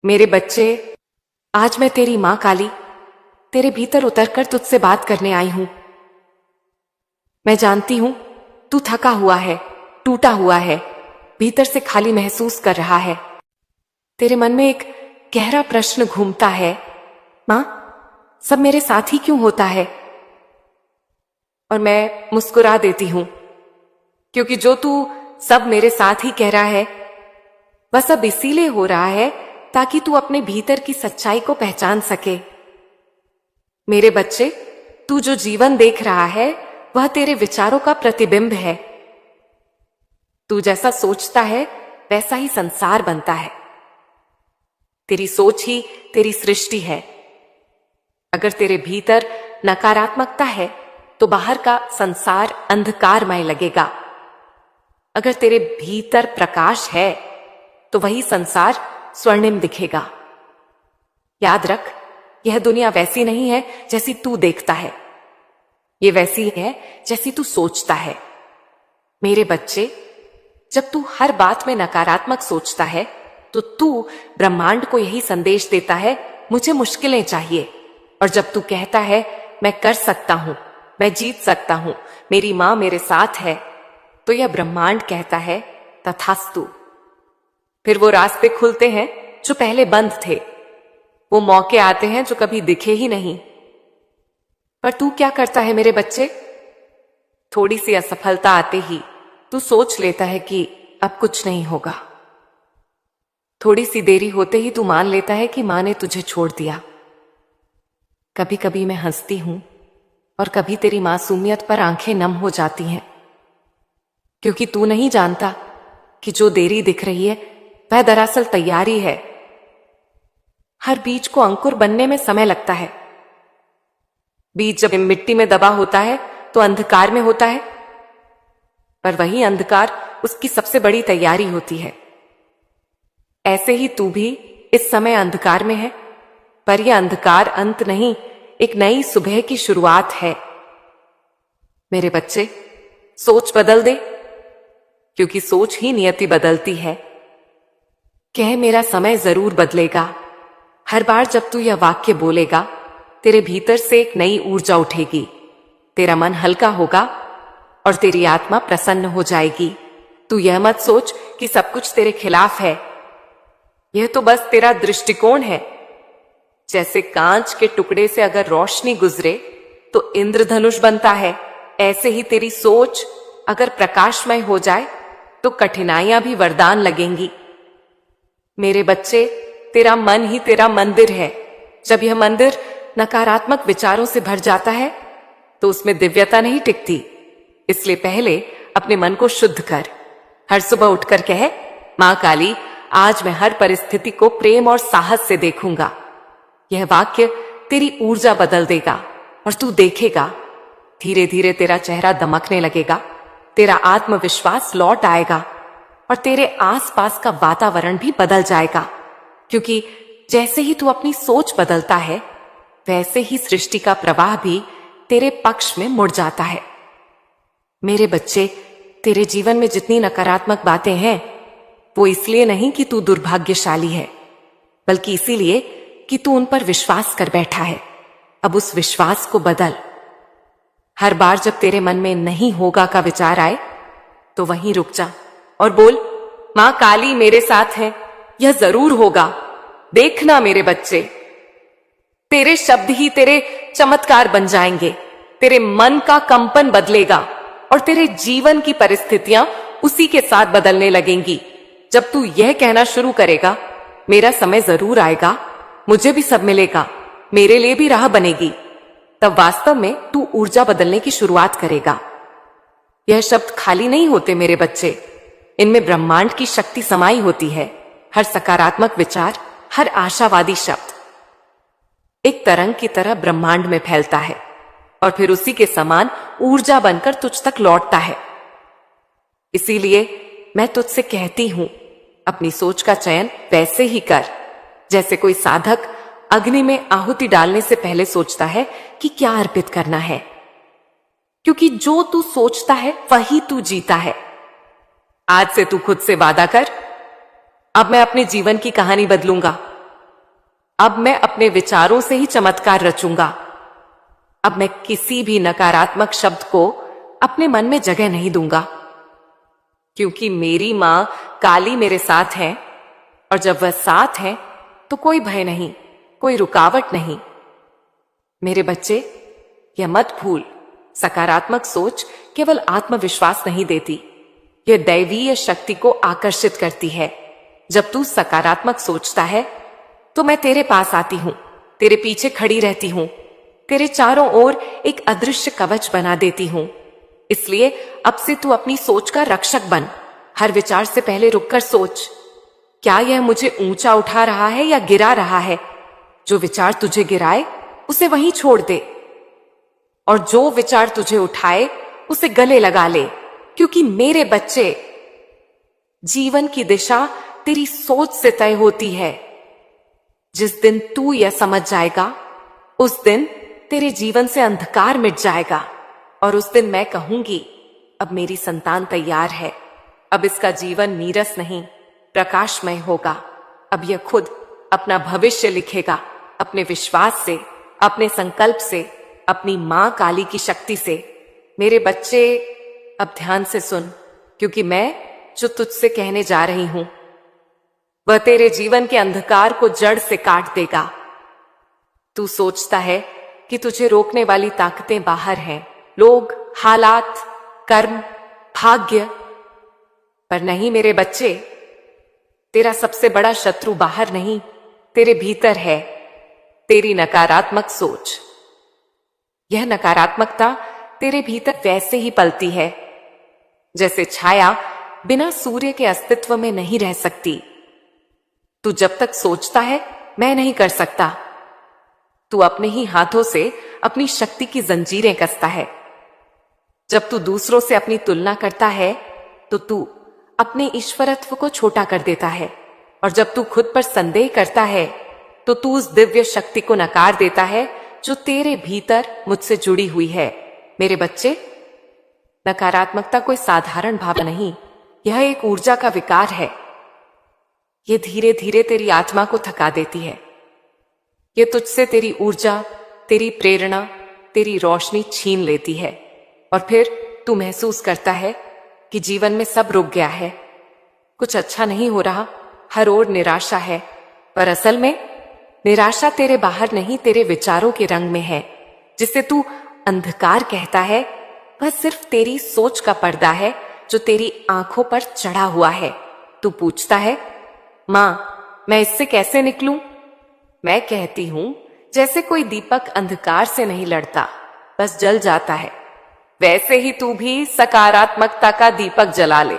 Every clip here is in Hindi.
मेरे बच्चे, आज मैं तेरी मां काली तेरे भीतर उतरकर तुझसे बात करने आई हूं। मैं जानती हूं तू थका हुआ है, टूटा हुआ है, भीतर से खाली महसूस कर रहा है। तेरे मन में एक गहरा प्रश्न घूमता है, मां, सब मेरे साथ ही क्यों होता है? और मैं मुस्कुरा देती हूं, क्योंकि जो तू सब मेरे साथ ही कह रहा है वह सब इसीलिए हो रहा है ताकि तू अपने भीतर की सच्चाई को पहचान सके। मेरे बच्चे, तू जो जीवन देख रहा है वह तेरे विचारों का प्रतिबिंब है। तू जैसा सोचता है वैसा ही संसार बनता है। तेरी सोच ही तेरी सृष्टि है। अगर तेरे भीतर नकारात्मकता है तो बाहर का संसार अंधकारमय लगेगा। अगर तेरे भीतर प्रकाश है तो वही संसार स्वर्णिम दिखेगा। याद रख, यह दुनिया वैसी नहीं है जैसी तू देखता है, ये वैसी है जैसी तू सोचता है। मेरे बच्चे, जब तू हर बात में नकारात्मक सोचता है तो तू ब्रह्मांड को यही संदेश देता है, मुझे मुश्किलें चाहिए। और जब तू कहता है मैं कर सकता हूं, मैं जीत सकता हूं, मेरी मां मेरे साथ है, तो यह ब्रह्मांड कहता है तथास्तु। फिर वो रास्ते खुलते हैं जो पहले बंद थे, वो मौके आते हैं जो कभी दिखे ही नहीं। पर तू क्या करता है मेरे बच्चे? थोड़ी सी असफलता आते ही तू सोच लेता है कि अब कुछ नहीं होगा। थोड़ी सी देरी होते ही तू मान लेता है कि मां ने तुझे छोड़ दिया। कभी कभी मैं हंसती हूं और कभी तेरी मासूमियत पर आंखें नम हो जाती हैं, क्योंकि तू नहीं जानता कि जो देरी दिख रही है वह दरअसल तैयारी है। हर बीज को अंकुर बनने में समय लगता है। बीज जब मिट्टी में दबा होता है तो अंधकार में होता है, पर वही अंधकार उसकी सबसे बड़ी तैयारी होती है। ऐसे ही तू भी इस समय अंधकार में है, पर यह अंधकार अंत नहीं, एक नई सुबह की शुरुआत है। मेरे बच्चे, सोच बदल दे, क्योंकि सोच ही नियति बदलती है। कह मेरा समय जरूर बदलेगा। हर बार जब तू यह वाक्य बोलेगा, तेरे भीतर से एक नई ऊर्जा उठेगी, तेरा मन हल्का होगा और तेरी आत्मा प्रसन्न हो जाएगी। तू यह मत सोच कि सब कुछ तेरे खिलाफ है, यह तो बस तेरा दृष्टिकोण है। जैसे कांच के टुकड़े से अगर रोशनी गुजरे तो इंद्रधनुष बनता है, ऐसे ही तेरी सोच अगर प्रकाशमय हो जाए तो कठिनाइयां भी वरदान लगेंगी। मेरे बच्चे, तेरा मन ही तेरा मंदिर है। जब यह मंदिर नकारात्मक विचारों से भर जाता है तो उसमें दिव्यता नहीं टिकती। इसलिए पहले अपने मन को शुद्ध कर। हर सुबह उठकर कह, मां काली, आज मैं हर परिस्थिति को प्रेम और साहस से देखूंगा। यह वाक्य तेरी ऊर्जा बदल देगा और तू देखेगा धीरे धीरे तेरा चेहरा दमकने लगेगा, तेरा आत्मविश्वास लौट आएगा और तेरे आसपास का वातावरण भी बदल जाएगा। क्योंकि जैसे ही तू अपनी सोच बदलता है वैसे ही सृष्टि का प्रवाह भी तेरे पक्ष में मुड़ जाता है। मेरे बच्चे, तेरे जीवन में जितनी नकारात्मक बातें हैं वो इसलिए नहीं कि तू दुर्भाग्यशाली है, बल्कि इसीलिए कि तू उन पर विश्वास कर बैठा है। अब उस विश्वास को बदल। हर बार जब तेरे मन में नहीं होगा का विचार आए तो वहीं रुक जा और बोल, मां काली मेरे साथ है, यह जरूर होगा। देखना मेरे बच्चे, तेरे शब्द ही तेरे चमत्कार बन जाएंगे, तेरे मन का कंपन बदलेगा और तेरे जीवन की परिस्थितियां उसी के साथ बदलने लगेंगी। जब तू यह कहना शुरू करेगा, मेरा समय जरूर आएगा, मुझे भी सब मिलेगा, मेरे लिए भी राह बनेगी, तब वास्तव में तू ऊर्जा बदलने की शुरुआत करेगा। यह शब्द खाली नहीं होते मेरे बच्चे, इनमें ब्रह्मांड की शक्ति समाई होती है। हर सकारात्मक विचार, हर आशावादी शब्द एक तरंग की तरह ब्रह्मांड में फैलता है और फिर उसी के समान ऊर्जा बनकर तुझ तक लौटता है। इसीलिए मैं तुझसे कहती हूं, अपनी सोच का चयन वैसे ही कर जैसे कोई साधक अग्नि में आहुति डालने से पहले सोचता है कि क्या अर्पित करना है। क्योंकि जो तू सोचता है वही तू जीता है। आज से तू खुद से वादा कर, अब मैं अपने जीवन की कहानी बदलूंगा, अब मैं अपने विचारों से ही चमत्कार रचूंगा। अब मैं किसी भी नकारात्मक शब्द को अपने मन में जगह नहीं दूंगा, क्योंकि मेरी मां काली मेरे साथ है, और जब वह साथ है तो कोई भय नहीं, कोई रुकावट नहीं। मेरे बच्चे, यह मत भूल, सकारात्मक सोच केवल आत्मविश्वास नहीं देती, यह दैवीय शक्ति को आकर्षित करती है। जब तू सकारात्मक सोचता है तो मैं तेरे पास आती हूं, तेरे पीछे खड़ी रहती हूं, तेरे चारों ओर एक अदृश्य कवच बना देती हूं। इसलिए अब से तू अपनी सोच का रक्षक बन। हर विचार से पहले रुककर सोच, क्या यह ऊंचा ऊंचा उठा रहा है या गिरा रहा है? जो विचार तुझे गिराए उसे वहीं छोड़ दे, और जो विचार तुझे उठाए उसे गले लगा ले, क्योंकि मेरे बच्चे, जीवन की दिशा तेरी सोच से तय होती है। जिस दिन तू यह समझ जाएगा, उस दिन तेरे जीवन से अंधकार मिट जाएगा, और उस दिन मैं कहूंगी, अब मेरी संतान तैयार है। अब इसका जीवन नीरस नहीं, प्रकाशमय होगा। अब यह खुद अपना भविष्य लिखेगा, अपने विश्वास से, अपने संकल्प से, अपनी मां काली की शक्ति से। मेरे बच्चे, अब ध्यान से सुन, क्योंकि मैं जो तुझसे कहने जा रही हूं वह तेरे जीवन के अंधकार को जड़ से काट देगा। तू सोचता है कि तुझे रोकने वाली ताकतें बाहर हैं, लोग, हालात, कर्म, भाग्य, पर नहीं मेरे बच्चे, तेरा सबसे बड़ा शत्रु बाहर नहीं, तेरे भीतर है, तेरी नकारात्मक सोच। यह नकारात्मकता तेरे भीतर वैसे ही पलती है जैसे छाया बिना सूर्य के अस्तित्व में नहीं रह सकती। तू जब तक सोचता है मैं नहीं कर सकता, तू अपने ही हाथों से अपनी शक्ति की जंजीरें कसता है। जब तू दूसरों से अपनी तुलना करता है तो तू अपने ईश्वरत्व को छोटा कर देता है, और जब तू खुद पर संदेह करता है तो तू उस दिव्य शक्ति को नकार देता है जो तेरे भीतर मुझसे जुड़ी हुई है। मेरे बच्चे, नकारात्मकता कोई साधारण भाव नहीं, यह एक ऊर्जा का विकार है। यह धीरे धीरे तेरी आत्मा को थका देती है। यह तुझसे तेरी ऊर्जा, तेरी प्रेरणा, तेरी रोशनी छीन लेती है, और फिर तू महसूस करता है कि जीवन में सब रुक गया है, कुछ अच्छा नहीं हो रहा, हर ओर निराशा है। पर असल में निराशा तेरे बाहर नहीं, तेरे विचारों के रंग में है। जिसे तू अंधकार कहता है वह सिर्फ तेरी सोच का पर्दा है जो तेरी आंखों पर चढ़ा हुआ है। तू पूछता है, मां, मैं इससे कैसे निकलूं? मैं कहती हूं, जैसे कोई दीपक अंधकार से नहीं लड़ता, बस जल जाता है, वैसे ही तू भी सकारात्मकता का दीपक जला ले,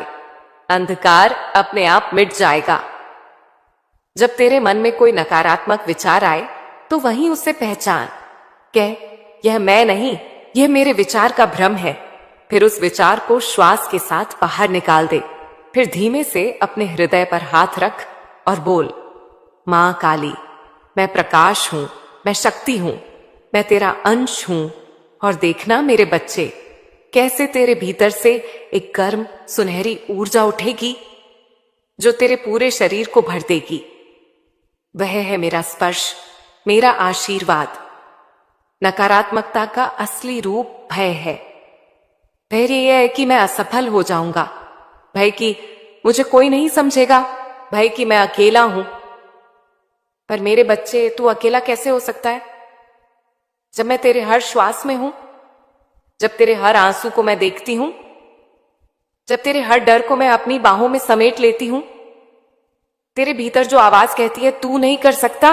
अंधकार अपने आप मिट जाएगा। जब तेरे मन में कोई नकारात्मक विचार आए तो वहीं उसे पहचान, कह, यह मैं नहीं, यह मेरे विचार का भ्रम है। फिर उस विचार को श्वास के साथ बाहर निकाल दे। फिर धीमे से अपने हृदय पर हाथ रख और बोल, मां काली, मैं प्रकाश हूं, मैं शक्ति हूं, मैं तेरा अंश हूं। और देखना मेरे बच्चे, कैसे तेरे भीतर से एक गर्म सुनहरी ऊर्जा उठेगी जो तेरे पूरे शरीर को भर देगी। वह है मेरा स्पर्श, मेरा आशीर्वाद। नकारात्मकता का असली रूप भय है। भय यह है कि मैं असफल हो जाऊंगा, भय कि मुझे कोई नहीं समझेगा, भय कि मैं अकेला हूं। पर मेरे बच्चे, तू अकेला कैसे हो सकता है जब मैं तेरे हर श्वास में हूं, जब तेरे हर आंसू को मैं देखती हूं, जब तेरे हर डर को मैं अपनी बाहों में समेट लेती हूं। तेरे भीतर जो आवाज कहती है तू नहीं कर सकता,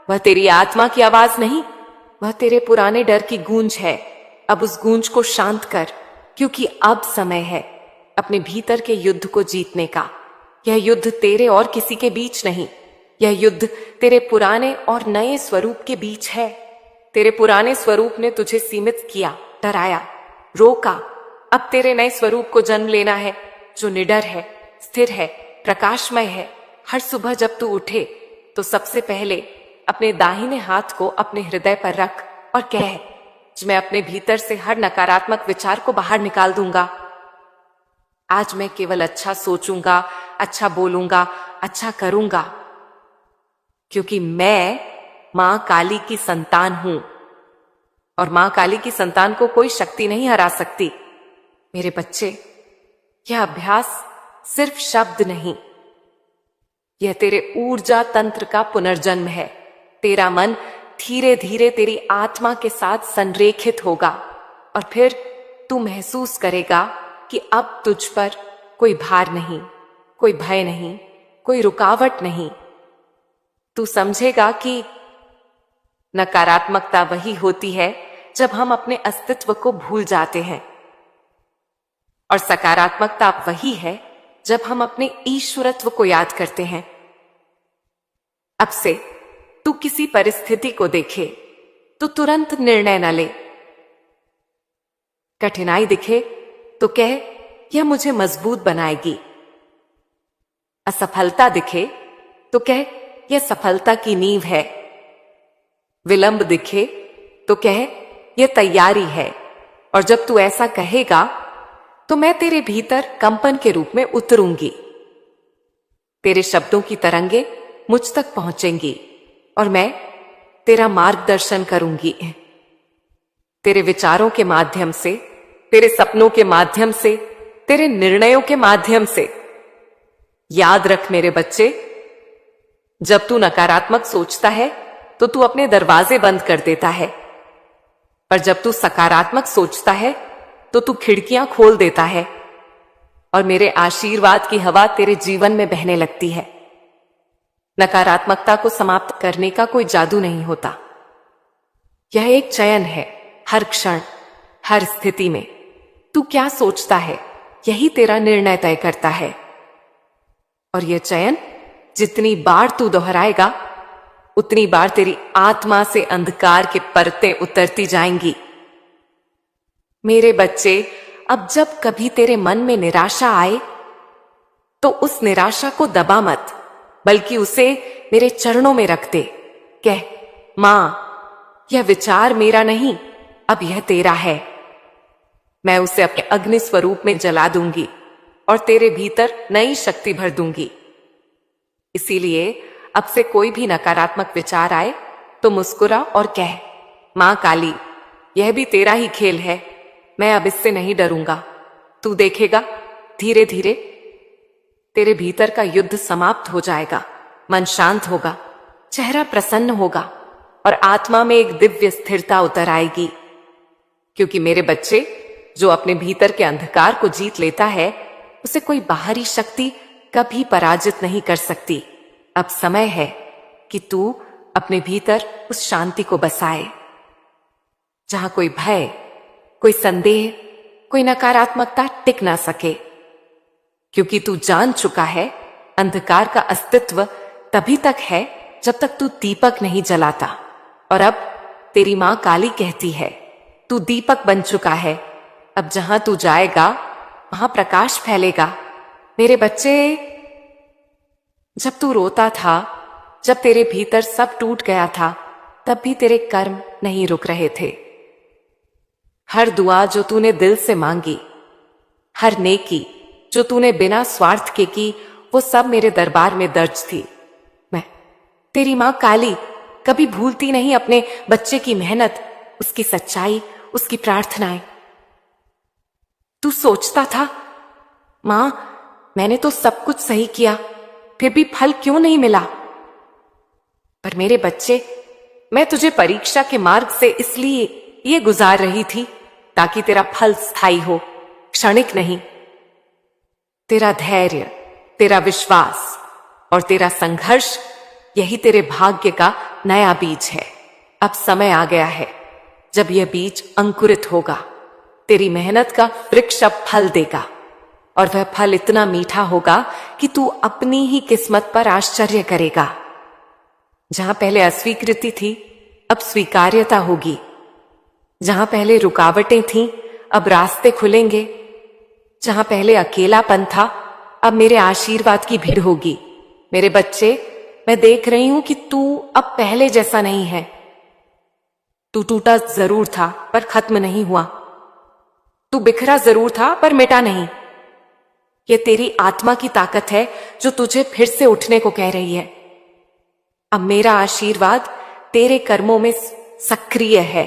वह तेरी आत्मा की आवाज नहीं, वह तेरे पुराने डर की गूंज है। अब उस गूंज को शांत कर, क्योंकि अब समय है अपने भीतर के युद्ध को जीतने का। यह युद्ध तेरे और किसी के बीच नहीं, यह युद्ध तेरे पुराने और नए स्वरूप के बीच है। तेरे पुराने स्वरूप ने तुझे सीमित किया, डराया, रोका। अब तेरे नए स्वरूप को जन्म लेना है जो निडर है, स्थिर है, प्रकाशमय है। हर सुबह जब तू उठे तो सबसे पहले अपने दाहिने हाथ को अपने हृदय पर रख और कह, मैं अपने भीतर से हर नकारात्मक विचार को बाहर निकाल दूंगा। आज मैं केवल अच्छा सोचूंगा, अच्छा बोलूंगा, अच्छा करूंगा, क्योंकि मैं मां काली की संतान हूं और मां काली की संतान को कोई शक्ति नहीं हरा सकती। मेरे बच्चे, यह अभ्यास सिर्फ शब्द नहीं, यह तेरे ऊर्जा तंत्र का पुनर्जन्म है। तेरा मन धीरे धीरे तेरी आत्मा के साथ संरेखित होगा और फिर तू महसूस करेगा कि अब तुझ पर कोई भार नहीं, कोई भय नहीं, कोई रुकावट नहीं। तू समझेगा कि नकारात्मकता वही होती है जब हम अपने अस्तित्व को भूल जाते हैं और सकारात्मकता वही है जब हम अपने ईश्वरत्व को याद करते हैं। अब से तू किसी परिस्थिति को देखे तो तुरंत निर्णय न ले। कठिनाई दिखे तो कह, यह मुझे मजबूत बनाएगी। असफलता दिखे तो कह, यह सफलता की नींव है। विलंब दिखे तो कह, यह तैयारी है। और जब तू ऐसा कहेगा तो मैं तेरे भीतर कंपन के रूप में उतरूंगी। तेरे शब्दों की तरंगे मुझ तक पहुंचेंगी और मैं तेरा मार्गदर्शन करूंगी। तेरे विचारों के माध्यम से, तेरे सपनों के माध्यम से, तेरे निर्णयों के माध्यम से। याद रख मेरे बच्चे, जब तू नकारात्मक सोचता है तो तू अपने दरवाजे बंद कर देता है, पर जब तू सकारात्मक सोचता है तो तू खिड़कियां खोल देता है और मेरे आशीर्वाद की हवा तेरे जीवन में बहने लगती है। नकारात्मकता को समाप्त करने का कोई जादू नहीं होता। यह एक चयन है। हर क्षण, हर स्थिति में तू क्या सोचता है, यही तेरा निर्णय तय करता है। और यह चयन जितनी बार तू दोहराएगा, उतनी बार तेरी आत्मा से अंधकार के परतें उतरती जाएंगी। मेरे बच्चे, अब जब कभी तेरे मन में निराशा आए तो उस निराशा को दबा मत, बल्कि उसे मेरे चरणों में रख दे। कह, मां, यह विचार मेरा नहीं, अब यह तेरा है। मैं उसे अपने अग्नि स्वरूप में जला दूंगी और तेरे भीतर नई शक्ति भर दूंगी। इसीलिए अब से कोई भी नकारात्मक विचार आए तो मुस्कुरा और कह, मां काली, यह भी तेरा ही खेल है, मैं अब इससे नहीं डरूंगा। तू देखेगा, धीरे धीरे तेरे भीतर का युद्ध समाप्त हो जाएगा। मन शांत होगा, चेहरा प्रसन्न होगा और आत्मा में एक दिव्य स्थिरता उतर आएगी। क्योंकि मेरे बच्चे, जो अपने भीतर के अंधकार को जीत लेता है, उसे कोई बाहरी शक्ति कभी पराजित नहीं कर सकती। अब समय है कि तू अपने भीतर उस शांति को बसाए, जहां कोई भय, कोई संदेह, कोई नकारात्मकता टिक ना सके। क्योंकि तू जान चुका है, अंधकार का अस्तित्व तभी तक है जब तक तू दीपक नहीं जलाता। और अब तेरी मां काली कहती है, तू दीपक बन चुका है। अब जहां तू जाएगा वहां प्रकाश फैलेगा। मेरे बच्चे, जब तू रोता था, जब तेरे भीतर सब टूट गया था, तब भी तेरे कर्म नहीं रुक रहे थे। हर दुआ जो तूने दिल से मांगी, हर नेकी जो तूने बिना स्वार्थ के की, वो सब मेरे दरबार में दर्ज थी। मैं, तेरी मां काली, कभी भूलती नहीं अपने बच्चे की मेहनत, उसकी सच्चाई, उसकी प्रार्थनाएं। तू सोचता था, मां, मैंने तो सब कुछ सही किया, फिर भी फल क्यों नहीं मिला? पर मेरे बच्चे, मैं तुझे परीक्षा के मार्ग से इसलिए ये गुजार रही थी ताकि तेरा फल स्थायी हो, क्षणिक नहीं। तेरा धैर्य, तेरा विश्वास और तेरा संघर्ष, यही तेरे भाग्य का नया बीज है। अब समय आ गया है जब यह बीज अंकुरित होगा। तेरी मेहनत का वृक्ष अब फल देगा और वह फल इतना मीठा होगा कि तू अपनी ही किस्मत पर आश्चर्य करेगा। जहां पहले अस्वीकृति थी, अब स्वीकार्यता होगी। जहां पहले रुकावटें थीं, अब रास्ते खुलेंगे। जहां पहले अकेलापन था, अब मेरे आशीर्वाद की भीड़ होगी। मेरे बच्चे, मैं देख रही हूं कि तू अब पहले जैसा नहीं है। तू टूटा जरूर था पर खत्म नहीं हुआ। तू बिखरा जरूर था पर मिटा नहीं। यह तेरी आत्मा की ताकत है जो तुझे फिर से उठने को कह रही है। अब मेरा आशीर्वाद तेरे कर्मों में सक्रिय है।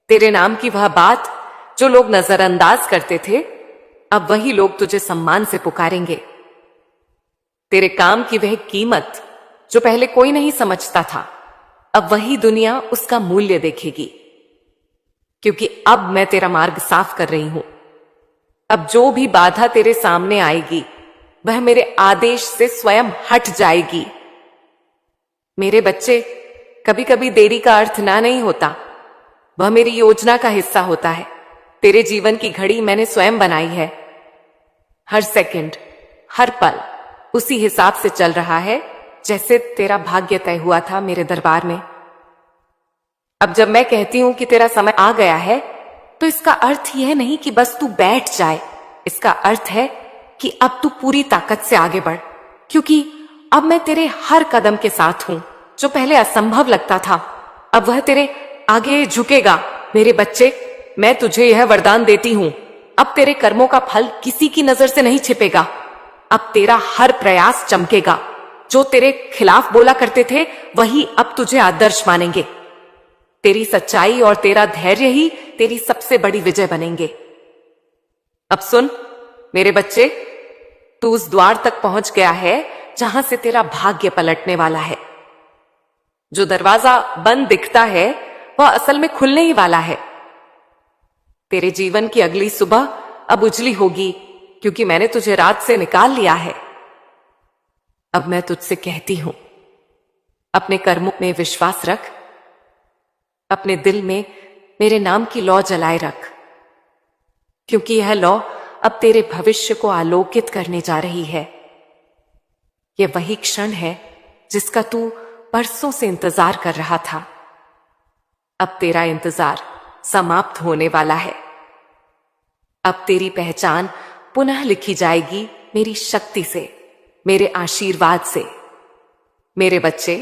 तेरे नाम की वह बात जो लोग नजरअंदाज करते थे, अब वही लोग तुझे सम्मान से पुकारेंगे। तेरे काम की वह कीमत जो पहले कोई नहीं समझता था, अब वही दुनिया उसका मूल्य देखेगी, क्योंकि अब मैं तेरा मार्ग साफ कर रही हूं। अब जो भी बाधा तेरे सामने आएगी वह मेरे आदेश से स्वयं हट जाएगी। मेरे बच्चे, कभी कभी देरी का अर्थ ना नहीं होता, वह मेरी योजना का हिस्सा होता है। तेरे जीवन की घड़ी मैंने स्वयं बनाई है। हर सेकंड, हर पल उसी हिसाब से चल रहा है जैसे तेरा भाग्य तय हुआ था मेरे दरबार में। अब जब मैं कहती हूं कि तेरा समय आ गया है, तो इसका अर्थ यह नहीं कि बस तू बैठ जाए। इसका अर्थ है कि अब तू पूरी ताकत से आगे बढ़, क्योंकि अब मैं तेरे हर कदम के साथ हूं। जो पहले असंभव लगता था, अब वह तेरे आगे झुकेगा। मेरे बच्चे, मैं तुझे यह वरदान देती हूं, अब तेरे कर्मों का फल किसी की नजर से नहीं छिपेगा। अब तेरा हर प्रयास चमकेगा। जो तेरे खिलाफ बोला करते थे, वही अब तुझे आदर्श मानेंगे। तेरी सच्चाई और तेरा धैर्य ही तेरी सबसे बड़ी विजय बनेंगे। अब सुन मेरे बच्चे, तू उस द्वार तक पहुंच गया है जहां से तेरा भाग्य पलटने वाला है। जो दरवाजा बंद दिखता है वह असल में खुलने ही वाला है। तेरे जीवन की अगली सुबह अब उजली होगी, क्योंकि मैंने तुझे रात से निकाल लिया है। अब मैं तुझसे कहती हूं, अपने कर्मों में विश्वास रख, अपने दिल में मेरे नाम की लौ जलाए रख, क्योंकि यह लौ अब तेरे भविष्य को आलोकित करने जा रही है। यह वही क्षण है जिसका तू बरसों से इंतजार कर रहा था। अब तेरा इंतजार समाप्त होने वाला है। अब तेरी पहचान पुनः लिखी जाएगी मेरी शक्ति से, मेरे आशीर्वाद से। मेरे बच्चे,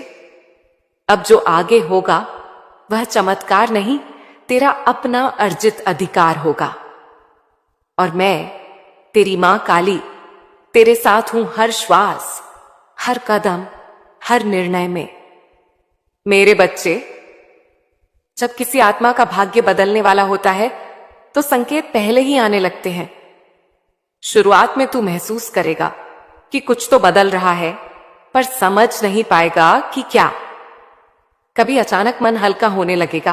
अब जो आगे होगा वह चमत्कार नहीं, तेरा अपना अर्जित अधिकार होगा। और मैं, तेरी मां काली, तेरे साथ हूं हर श्वास, हर कदम, हर निर्णय में। मेरे बच्चे, जब किसी आत्मा का भाग्य बदलने वाला होता है तो संकेत पहले ही आने लगते हैं। शुरुआत में तू महसूस करेगा कि कुछ तो बदल रहा है, पर समझ नहीं पाएगा कि क्या। कभी अचानक मन हल्का होने लगेगा,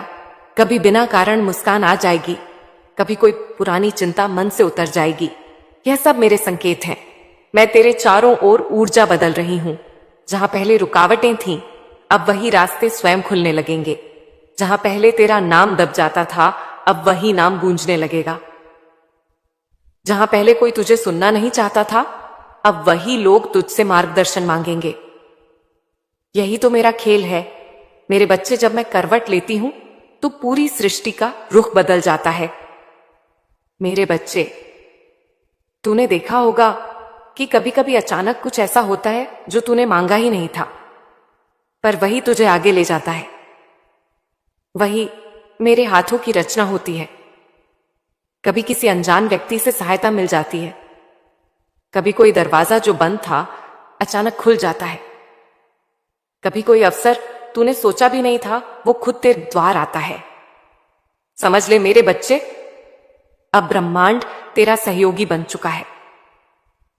कभी बिना कारण मुस्कान आ जाएगी, कभी कोई पुरानी चिंता मन से उतर जाएगी। यह सब मेरे संकेत हैं। मैं तेरे चारों ओर ऊर्जा बदल रही हूं। जहां पहले रुकावटें थीं, अब वही रास्ते स्वयं खुलने लगेंगे। जहां पहले तेरा नाम दब जाता था, अब वही नाम गूंजने लगेगा। जहां पहले कोई तुझे सुनना नहीं चाहता था, अब वही लोग तुझसे मार्गदर्शन मांगेंगे। यही तो मेरा खेल है मेरे बच्चे। जब मैं करवट लेती हूं तो पूरी सृष्टि का रुख बदल जाता है। मेरे बच्चे, तूने देखा होगा कि कभी कभी अचानक कुछ ऐसा होता है जो तूने मांगा ही नहीं था, पर वही तुझे आगे ले जाता है। वही मेरे हाथों की रचना होती है। कभी किसी अनजान व्यक्ति से सहायता मिल जाती है, कभी कोई दरवाजा जो बंद था अचानक खुल जाता है, कभी कोई अवसर तूने सोचा भी नहीं था वो खुद तेरे द्वार आता है। समझ ले मेरे बच्चे, अब ब्रह्मांड तेरा सहयोगी बन चुका है।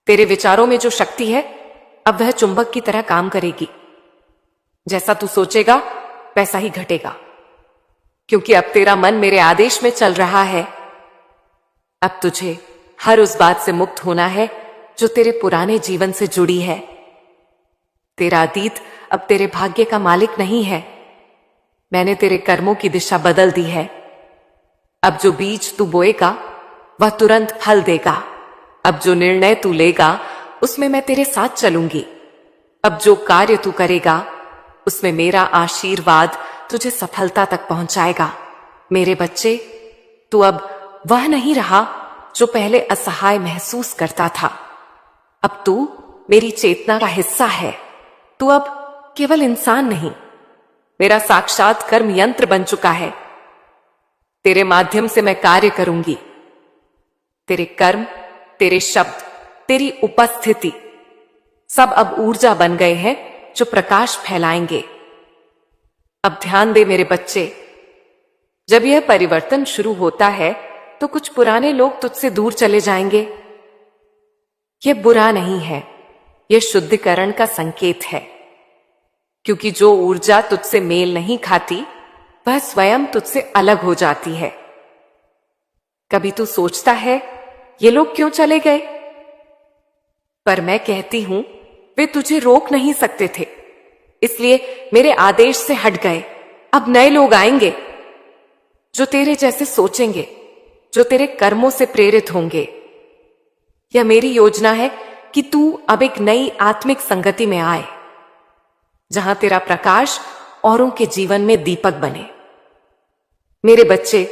तेरे विचारों में जो शक्ति है, अब वह चुंबक की तरह काम करेगी। जैसा तू सोचेगा वैसा ही घटेगा, क्योंकि अब तेरा मन मेरे आदेश में चल रहा है। अब तुझे हर उस बात से मुक्त होना है जो तेरे पुराने जीवन से जुड़ी है। तेरा अतीत अब तेरे भाग्य का मालिक नहीं है। मैंने तेरे कर्मों की दिशा बदल दी है। अब जो बीज तू बोएगा वह तुरंत फल देगा। अब जो निर्णय तू लेगा उसमें मैं तेरे साथ चलूंगी। अब जो कार्य तू करेगा उसमें मेरा आशीर्वाद तुझे सफलता तक पहुंचाएगा। मेरे बच्चे, तू अब वह नहीं रहा जो पहले असहाय महसूस करता था। अब तू मेरी चेतना का हिस्सा है। तू अब केवल इंसान नहीं, मेरा साक्षात कर्म यंत्र बन चुका है। तेरे माध्यम से मैं कार्य करूंगी। तेरे कर्म, तेरे शब्द, तेरी उपस्थिति सब अब ऊर्जा बन गए हैं जो प्रकाश फैलाएंगे। अब ध्यान दे मेरे बच्चे, जब यह परिवर्तन शुरू होता है तो कुछ पुराने लोग तुझसे दूर चले जाएंगे। यह बुरा नहीं है, यह शुद्धिकरण का संकेत है, क्योंकि जो ऊर्जा तुझसे मेल नहीं खाती वह स्वयं तुझसे अलग हो जाती है। कभी तू सोचता है ये लोग क्यों चले गए? पर मैं कहती हूं वे तुझे रोक नहीं सकते थे, इसलिए मेरे आदेश से हट गए। अब नए लोग आएंगे जो तेरे जैसे सोचेंगे, जो तेरे कर्मों से प्रेरित होंगे। यह मेरी योजना है कि तू अब एक नई आत्मिक संगति में आए, जहां तेरा प्रकाश औरों के जीवन में दीपक बने। मेरे बच्चे,